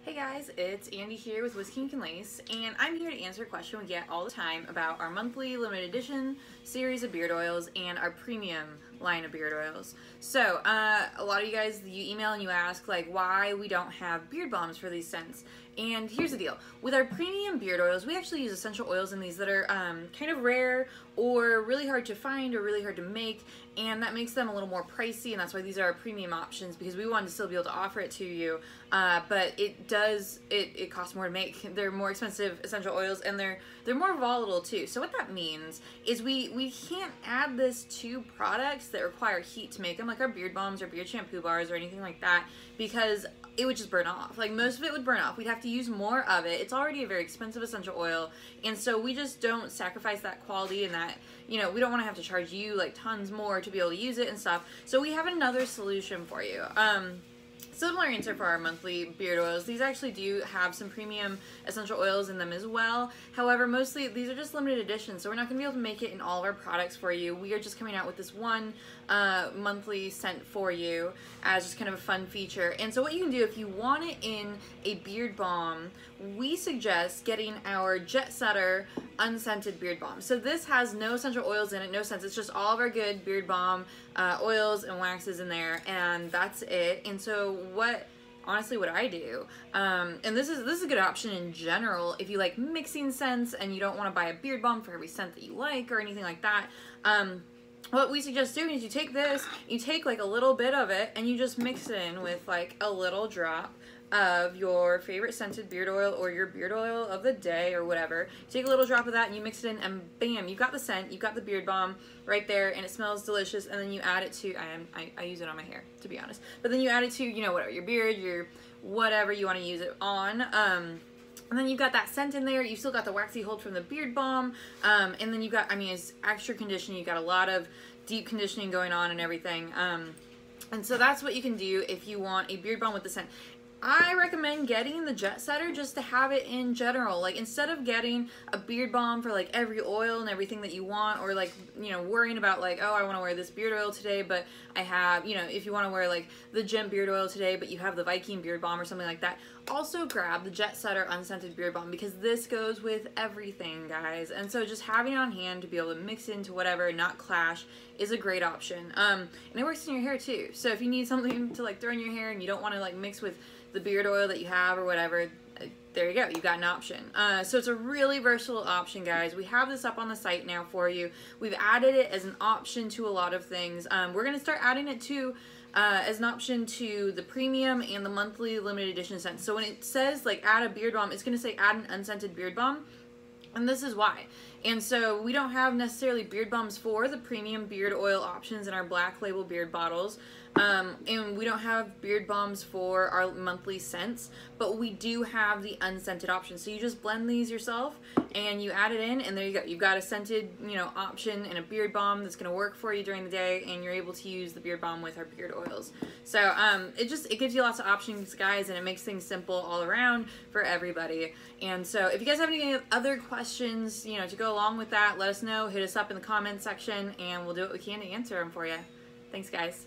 Hey guys, it's Andy here with Whiskey and Lace, and I'm here to answer a question we get all the time about our monthly limited edition series of beard oils and our premium line of beard oils. So, a lot of you guys, you email and you ask like why we don't have beard balms for these scents. And here's the deal. With our premium beard oils, we actually use essential oils in these that are kind of rare or really hard to find or really hard to make, and that makes them a little more pricey, and that's why these are our premium options, because we wanted to still be able to offer it to you, but it costs more to make. They're more expensive essential oils, and they're more volatile too. So what that means is we can't add this to products that require heat to make them, like our beard balms or beard shampoo bars or anything like that, because it would just burn off. Like, most of it would burn off. We'd have to use more of it. It's already a very expensive essential oil, and so we just don't sacrifice that quality and that, you know, we don't want to have to charge you like tons more to be able to use it and stuff. So we have another solution for you. Similar answer for our monthly beard oils. These actually do have some premium essential oils in them as well. However, mostly these are just limited editions, so we're not going to be able to make it in all of our products for you. We are just coming out with this one monthly scent for you as just kind of a fun feature. And so what you can do if you want it in a beard balm, we suggest getting our Jetsetter Unscented beard balm. So this has no essential oils in it, no scents. It's just all of our good beard balm oils and waxes in there, and that's it. And so honestly what I do, and this is a good option in general if you like mixing scents and you don't want to buy a beard balm for every scent that you like or anything like that. What we suggest doing is you take this, you take like a little bit of it, and you just mix it in with like a little drop of your favorite scented beard oil or your beard oil of the day or whatever. Take a little drop of that and you mix it in, and bam, you've got the scent, you've got the beard balm right there, and it smells delicious. And then you add it to, I use it on my hair, to be honest, but then you add it to, you know, whatever, your beard, your whatever you want to use it on. And then you've got that scent in there. You've still got the waxy hold from the beard balm. And then you've got, I mean, it's extra conditioning. You've got a lot of deep conditioning going on and everything. And so that's what you can do if you want a beard balm with the scent. I recommend getting the Jetsetter just to have it in general. Like, instead of getting a beard balm for like every oil and everything that you want, or like, you know, worrying about like, oh, I want to wear this beard oil today, but I have, you know, if you want to wear like the Gem beard oil today, but you have the Viking beard balm or something like that, also grab the Jetsetter Unscented beard balm, because this goes with everything, guys. And so just having it on hand to be able to mix into whatever and not clash is a great option. And it works in your hair too. So if you need something to like throw in your hair and you don't want to like mix with the beard oil that you have or whatever, there you go, you got an option. So it's a really versatile option, guys. We have this up on the site now for you. We've added it as an option to a lot of things. We're going to start adding it to as an option to the premium and the monthly limited edition scents. So when it says like add a beard balm, it's going to say add an unscented beard balm, and this is why. And so we don't have necessarily beard balms for the premium beard oil options in our black label beard bottles. And we don't have beard balms for our monthly scents, but we do have the unscented option. So you just blend these yourself and you add it in, and there you go. You've got a scented, you know, option and a beard balm that's going to work for you during the day, and you're able to use the beard balm with our beard oils. So it gives you lots of options, guys, and it makes things simple all around for everybody. And so if you guys have any other questions, you know, to go along with that, let us know. Hit us up in the comments section, and we'll do what we can to answer them for you. Thanks, guys.